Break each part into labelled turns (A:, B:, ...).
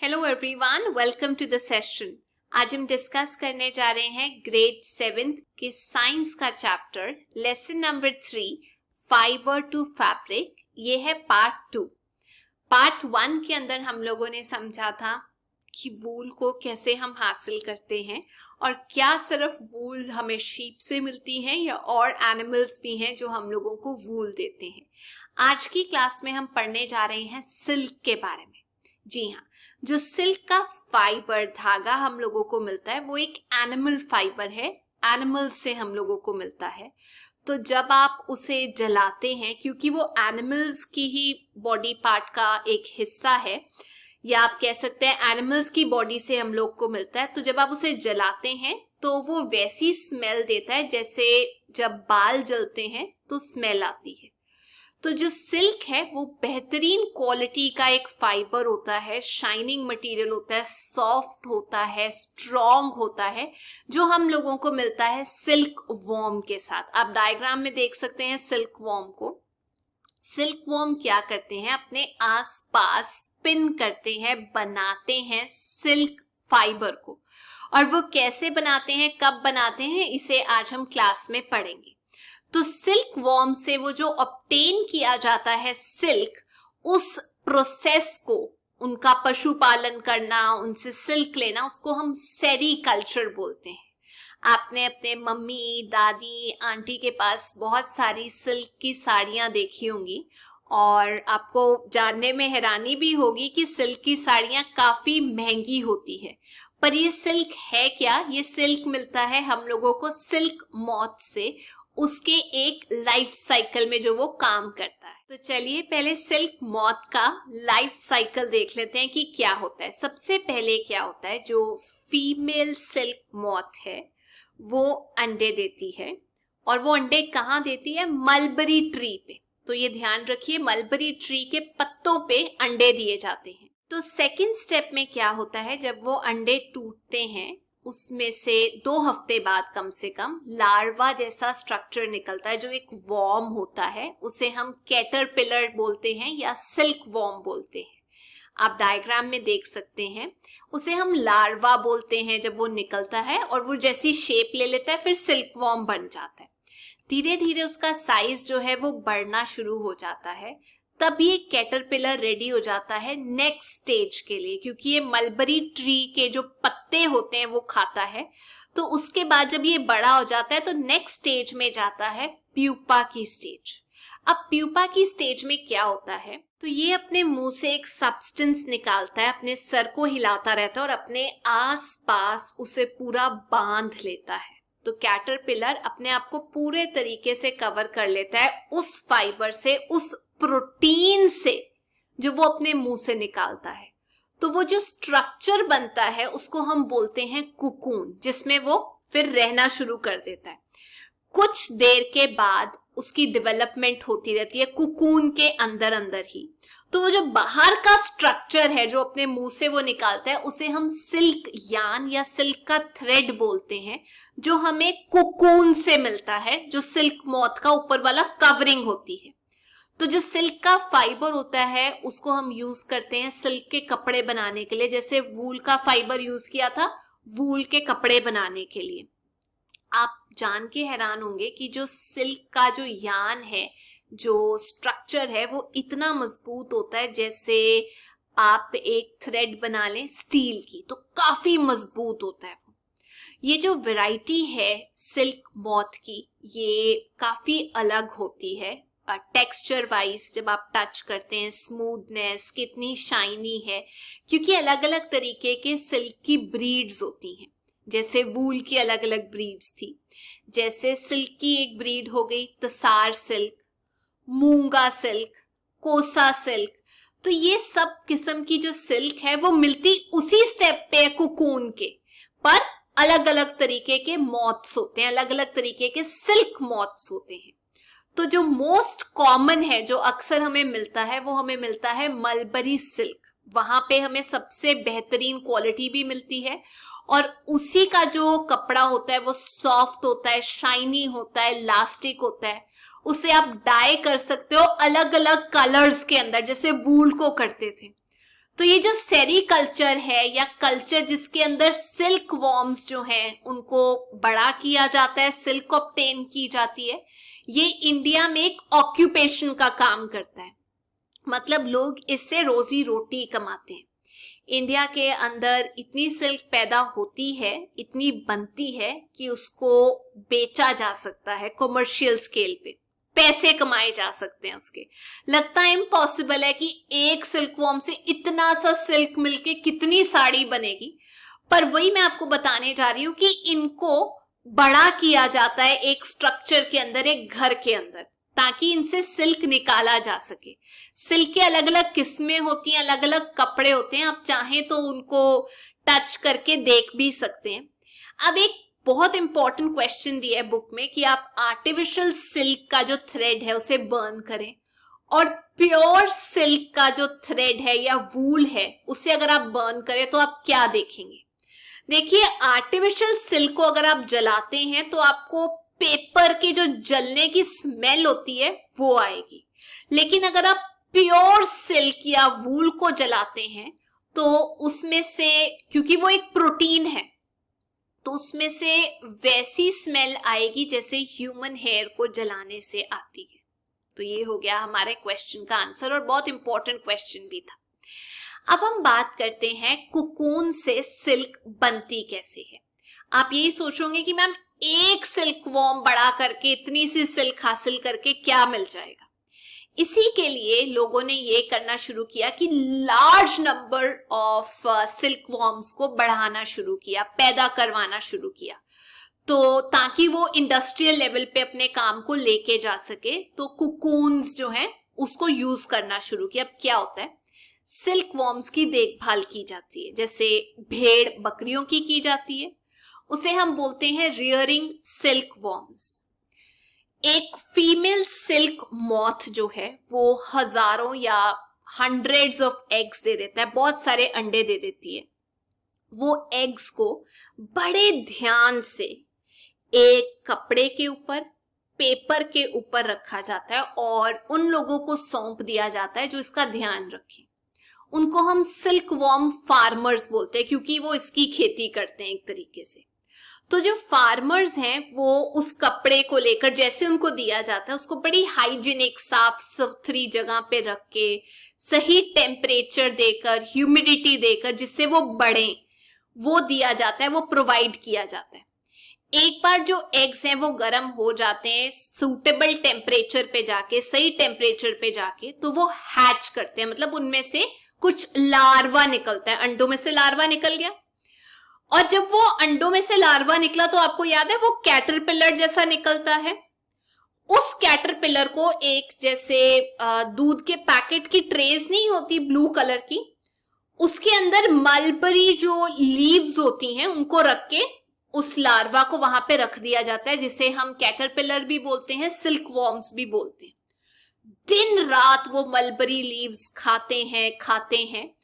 A: Hello everyone, welcome to the session. आज हम discuss करने जा रहे हैं ग्रेड 7 के साइंस का chapter lesson number 3 fibre to fabric. ये है पार्ट 2। पार्ट 1 के अंदर हम लोगों ने समझा था कि वूल को कैसे हम हासिल करते हैं और क्या सिर्फ वूल हमें शीप से मिलती है या और एनिमल्स भी हैं जो हम लोगों को वूल देते हैं। आज की क्लास में हम पढ़ने जा रहे हैं सिल्क के बारे में। जी हाँ, जो सिल्क का फाइबर धागा हम लोगों को मिलता है वो एक एनिमल फाइबर है, एनिमल से हम लोगों को मिलता है। तो जब आप उसे जलाते हैं, क्योंकि वो एनिमल्स की ही बॉडी पार्ट का एक हिस्सा है, या आप कह सकते हैं एनिमल्स की बॉडी से हम लोग को मिलता है, तो जब आप उसे जलाते हैं तो वो वैसी स्मेल देता है जैसे जब बाल जलते हैं तो स्मेल आती है। तो जो सिल्क है वो बेहतरीन क्वालिटी का एक फाइबर होता है, शाइनिंग मटेरियल होता है, सॉफ्ट होता है, स्ट्रॉन्ग होता है, जो हम लोगों को मिलता है सिल्क वॉर्म के साथ। आप डायग्राम में देख सकते हैं सिल्क वॉर्म को। सिल्क वॉर्म क्या करते हैं, अपने आसपास स्पिन करते हैं, बनाते हैं सिल्क फाइबर को। और वो कैसे बनाते हैं, कब बनाते हैं, इसे आज हम क्लास में पढ़ेंगे। तो सिल्क वॉर्म से वो जो ऑब्टेन किया जाता है सिल्क, उस प्रोसेस को, उनका पशुपालन करना, उनसे सिल्क लेना, उसको हम सेरीकल्चर बोलते हैं। आपने अपने मम्मी, दादी, आंटी के पास बहुत सारी सिल्क की साड़ियां देखी होंगी और आपको जानने में हैरानी भी होगी कि सिल्क की साड़ियां काफी महंगी होती है। पर ये सिल्क है क्या? ये सिल्क मिलता है हम लोगों को सिल्क मॉथ से, उसके एक लाइफ साइकिल में जो वो काम करता है। तो चलिए पहले सिल्क मॉथ का लाइफ साइकिल देख लेते हैं कि क्या होता है। सबसे पहले क्या होता है, जो फीमेल सिल्क मॉथ है वो अंडे देती है, और वो अंडे कहाँ देती है? मलबरी ट्री पे। तो ये ध्यान रखिए, मलबरी ट्री के पत्तों पे अंडे दिए जाते हैं। तो सेकेंड स्टेप में क्या होता है, जब वो अंडे टूटते हैं उसमें से 2 हफ्ते बाद कम से कम लार्वा जैसा स्ट्रक्चर निकलता है, जो एक वॉर्म होता है। उसे हम कैटरपिलर बोलते हैं या सिल्क वॉर्म बोलते हैं। आप डायग्राम में देख सकते हैं, उसे हम लार्वा बोलते हैं जब वो निकलता है, और वो जैसी शेप ले लेता है फिर सिल्क वॉर्म बन जाता है। धीरे धीरे उसका साइज जो है वो बढ़ना शुरू हो जाता है। तब ये कैटरपिलर रेडी हो जाता है नेक्स्ट स्टेज के लिए, क्योंकि ये मलबरी ट्री के जो पत्ते होते हैं वो खाता है। तो उसके बाद जब ये बड़ा हो जाता है तो नेक्स्ट स्टेज में जाता है प्यूपा की स्टेज। अब प्यूपा की स्टेज में क्या होता है, तो ये अपने मुंह से एक सब्सटेंस निकालता है, अपने सर को हिलाता रहता है और अपने आसपास उसे पूरा बांध लेता है। तो कैटरपिलर अपने आप को पूरे तरीके से कवर कर लेता है उस फाइबर से, उस प्रोटीन से जो वो अपने मुंह से निकालता है। तो वो जो स्ट्रक्चर बनता है उसको हम बोलते हैं कुकून, जिसमें वो फिर रहना शुरू कर देता है। कुछ देर के बाद उसकी डेवलपमेंट होती रहती है कुकून के अंदर अंदर ही। तो वो जो बाहर का स्ट्रक्चर है जो अपने मुंह से वो निकालता है, उसे हम सिल्क यार्न या सिल्क का थ्रेड बोलते हैं, जो हमें कुकून से मिलता है, जो सिल्क मॉथ का ऊपर वाला कवरिंग होती है। तो जो सिल्क का फाइबर होता है उसको हम यूज करते हैं सिल्क के कपड़े बनाने के लिए, जैसे वूल का फाइबर यूज किया था वूल के कपड़े बनाने के लिए। आप जान के हैरान होंगे कि जो सिल्क का जो यार्न है, जो स्ट्रक्चर है, वो इतना मजबूत होता है जैसे आप एक थ्रेड बना लें स्टील की, तो काफी मजबूत होता है वो। ये जो वैरायटी है सिल्क मॉथ की, ये काफी अलग होती है टेक्सचर वाइज। जब आप टच करते हैं, स्मूथनेस कितनी शाइनी है, क्योंकि अलग अलग तरीके के सिल्क की ब्रीड्स होती हैं। जैसे वूल की अलग अलग ब्रीड्स थी, जैसे सिल्क की एक ब्रीड हो गई तसार सिल्क, मूंगा सिल्क, कोसा सिल्क। तो ये सब किस्म की जो सिल्क है वो मिलती उसी स्टेप पे है कुकून के, पर अलग अलग तरीके के मॉथ्स होते हैं, अलग अलग तरीके के सिल्क मॉथ्स होते हैं। तो जो मोस्ट कॉमन है, जो अक्सर हमें मिलता है, वो हमें मिलता है मलबरी सिल्क। वहां पे हमें सबसे बेहतरीन क्वालिटी भी मिलती है, और उसी का जो कपड़ा होता है वो सॉफ्ट होता है, शाइनी होता है, इलास्टिक होता है। उसे आप डाई कर सकते हो अलग अलग कलर्स के अंदर, जैसे वूल को करते थे। तो ये जो सेरीकल्चर है या कल्चर जिसके अंदर सिल्क वॉर्म्स जो हैं उनको बड़ा किया जाता है, सिल्क ऑब्टेन की जाती है, ये इंडिया में एक ऑक्यूपेशन का काम करता है। मतलब लोग इससे रोजी रोटी कमाते हैं। इंडिया के अंदर इतनी सिल्क पैदा होती है, इतनी बनती है कि उसको बेचा जा सकता है कमर्शियल स्केल पे, पैसे कमाए जा सकते हैं उसके। लगता है इम्पॉसिबल है कि एक सिल्क वॉर्म से इतना सा सिल्क मिलके कितनी साड़ी बनेगी, पर वही मैं आपको बताने जा रही हूं कि इनको बड़ा किया जाता है एक स्ट्रक्चर के अंदर, एक घर के अंदर, ताकि इनसे सिल्क निकाला जा सके। सिल्क के अलग अलग किस्में होती हैं, अलग अलग कपड़े होते हैं, आप चाहें तो उनको टच करके देख भी सकते हैं। अब एक बहुत इंपॉर्टेंट क्वेश्चन दिया है बुक में कि आप आर्टिफिशियल सिल्क का जो थ्रेड है उसे बर्न करें और प्योर सिल्क का जो थ्रेड है या वूल है उसे अगर आप बर्न करें तो आप क्या देखेंगे। देखिए, आर्टिफिशियल सिल्क को अगर आप जलाते हैं तो आपको पेपर की जो जलने की स्मेल होती है वो आएगी, लेकिन अगर आप प्योर सिल्क या वूल को जलाते हैं तो उसमें से, क्योंकि वो एक प्रोटीन है, तो उसमें से वैसी स्मेल आएगी जैसे ह्यूमन हेयर को जलाने से आती है। तो ये हो गया हमारे क्वेश्चन का आंसर और बहुत इंपॉर्टेंट क्वेश्चन भी था। अब हम बात करते हैं कुकून से सिल्क बनती कैसे है। आप यही सोचोगे कि मैम एक सिल्क वॉर्म बड़ा करके इतनी सी सिल्क हासिल करके क्या मिल जाएगा। इसी के लिए लोगों ने ये करना शुरू किया कि large number of silk worms को बढ़ाना शुरू किया, पैदा करवाना शुरू किया, तो ताकि वो इंडस्ट्रियल लेवल पे अपने काम को लेके जा सके। तो कुकून्स जो है उसको यूज करना शुरू किया। अब क्या होता है, सिल्क वॉर्म्स की देखभाल की जाती है, जैसे भेड़ बकरियों की जाती है, उसे हम बोलते हैं रियरिंग सिल्क वॉर्म्स। एक फीमेल सिल्क मॉथ जो है वो हजारों या हंड्रेड्स ऑफ एग्स दे देता है, बहुत सारे अंडे दे देती है। वो एग्स को बड़े ध्यान से एक कपड़े के ऊपर, पेपर के ऊपर रखा जाता है और उन लोगों को सौंप दिया जाता है जो इसका ध्यान रखें। उनको हम सिल्क वॉर्म फार्मर्स बोलते हैं क्योंकि वो इसकी खेती करते हैं एक तरीके से। तो जो फार्मर्स हैं वो उस कपड़े को लेकर, जैसे उनको दिया जाता है, उसको बड़ी हाइजीनिक साफ सुथरी जगह पे रख के, सही टेम्परेचर देकर, ह्यूमिडिटी देकर, जिससे वो बढ़े, वो दिया जाता है, वो प्रोवाइड किया जाता है। एक बार जो एग्स हैं वो गर्म हो जाते हैं सूटेबल टेम्परेचर पे जाके, सही टेम्परेचर पे जाके, तो वो हैच करते हैं, मतलब उनमें से कुछ लार्वा निकलता है, अंडों में से लार्वा निकल गया। और जब वो अंडों में से लार्वा निकला तो आपको याद है वो कैटरपिलर जैसा निकलता है। उस कैटरपिलर को एक, जैसे दूध के पैकेट की ट्रेज नहीं होती ब्लू कलर की, उसके अंदर मलबरी जो लीव्स होती हैं उनको रख के उस लार्वा को वहां पे रख दिया जाता है, जिसे हम कैटरपिलर भी बोलते हैं, सिल्क वॉर्म्स भी बोलते हैं। दिन रात वो मलबरी लीव्स खाते हैं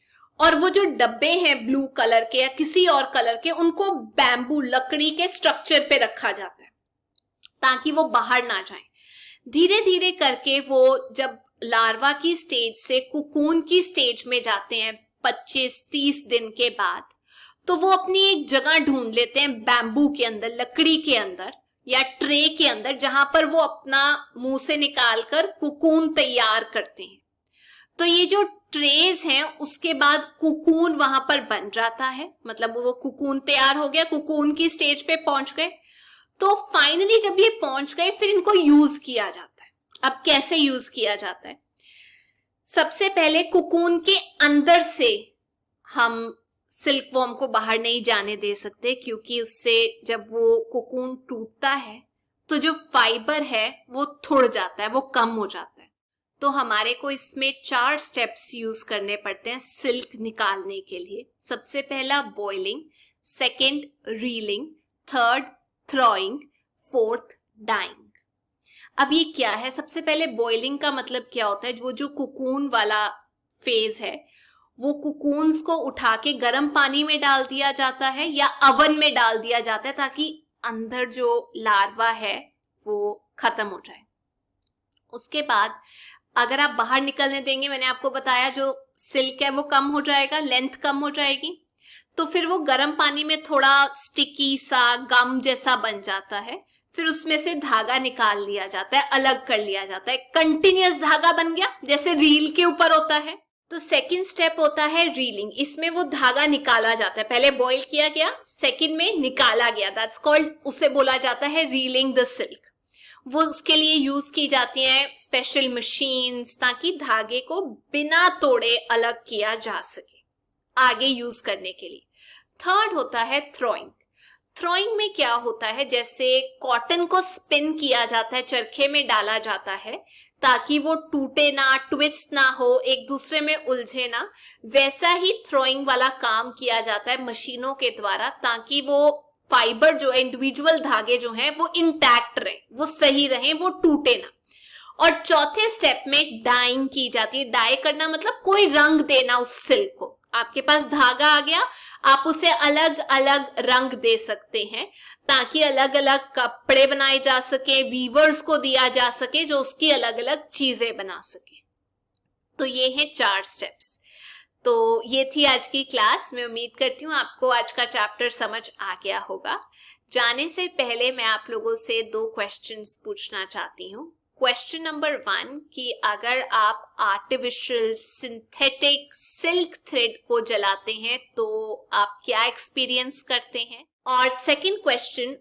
A: और वो जो डब्बे हैं ब्लू कलर के या किसी और कलर के, उनको बैम्बू लकड़ी के स्ट्रक्चर पे रखा जाता है ताकि वो बाहर ना जाए। धीरे धीरे करके वो जब लार्वा की स्टेज से कुकून की स्टेज में जाते हैं 25-30 दिन के बाद, तो वो अपनी एक जगह ढूंढ लेते हैं बैम्बू के अंदर, लकड़ी के अंदर या ट्रे के अंदर, जहां पर वो अपना मुंह से निकालकर कुकून तैयार करते हैं। तो ये जो ट्रेज हैं उसके बाद कुकून वहां पर बन जाता है, मतलब वो कुकून तैयार हो गया, कुकून की स्टेज पे पहुंच गए। तो फाइनली जब ये पहुंच गए फिर इनको यूज किया जाता है। अब कैसे यूज किया जाता है, सबसे पहले कुकून के अंदर से हम सिल्क वॉर्म को बाहर नहीं जाने दे सकते, क्योंकि उससे जब वो कुकून टूटता है तो जो फाइबर है वो थुड़ जाता है, वो कम हो जाता है। तो हमारे को इसमें 4 स्टेप्स यूज करने पड़ते हैं सिल्क निकालने के लिए। सबसे पहला boiling, second reeling, third throwing, fourth dyeing. अब ये क्या है, सबसे पहले बॉइलिंग का मतलब क्या होता है, वो जो कुकून वाला फेज है, वो कुकून्स को उठा के गर्म पानी में डाल दिया जाता है या अवन में डाल दिया जाता है ताकि अंदर जो लार्वा है वो खत्म हो जाए। उसके बाद अगर आप बाहर निकलने देंगे, मैंने आपको बताया जो सिल्क है वो कम हो जाएगा, लेंथ कम हो जाएगी। तो फिर वो गर्म पानी में थोड़ा स्टिकी सा गम जैसा बन जाता है, फिर उसमें से धागा निकाल लिया जाता है, अलग कर लिया जाता है, कंटिन्यूअस धागा बन गया जैसे रील के ऊपर होता है। तो सेकंड स्टेप होता है रीलिंग, इसमें वो धागा निकाला जाता है, पहले बॉईल किया गया, सेकंड में निकाला गया, दैट्स कॉल्ड, उसे बोला जाता है रीलिंग द सिल्क। वो उसके लिए यूज की जाती है स्पेशल मशीन्स, ताकि धागे को बिना तोड़े अलग किया जा सके आगे यूज करने के लिए। थर्ड होता है थ्रोइंग। थ्रोइंग में क्या होता है, जैसे कॉटन को स्पिन किया जाता है, चरखे में डाला जाता है ताकि वो टूटे ना, ट्विस्ट ना हो, एक दूसरे में उलझे ना, वैसा ही थ्रोइंग वाला काम किया जाता है मशीनों के द्वारा, ताकि वो फाइबर जो है, इंडिविजुअल धागे जो हैं वो इंटैक्ट रहे, वो सही रहे, वो टूटे ना। और चौथे स्टेप में डाइंग की जाती है। डाई करना मतलब कोई रंग देना उस सिल्क को। आपके पास धागा आ गया, आप उसे अलग अलग रंग दे सकते हैं ताकि अलग अलग कपड़े बनाए जा सके, वीवर्स को दिया जा सके जो उसकी अलग अलग चीजें बना सके। तो ये हैं 4 स्टेप्स। तो ये थी आज की क्लास। मैं उम्मीद करती हूँ आपको आज का चैप्टर समझ आ गया होगा। जाने से पहले मैं आप लोगों से 2 क्वेश्चंस पूछना चाहती हूँ। क्वेश्चन नंबर 1 कि अगर आप आर्टिफिशियल सिंथेटिक सिल्क थ्रेड को जलाते हैं तो आप क्या एक्सपीरियंस करते हैं? और सेकंड क्वेश्चन,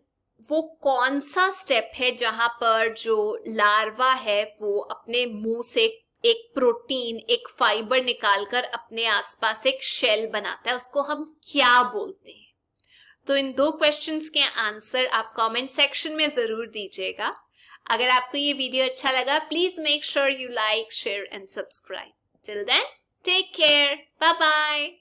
A: वो कौन सा स्टेप है जहां पर जो लार्वा है वो अपने मुंह से एक प्रोटीन, एक फाइबर निकालकर अपने आसपास एक शेल बनाता है, उसको हम क्या बोलते हैं? तो इन 2 क्वेश्चंस के आंसर आप कमेंट सेक्शन में जरूर दीजिएगा। अगर आपको ये वीडियो अच्छा लगा, please make sure you like, share and subscribe. Till then, take care, bye bye.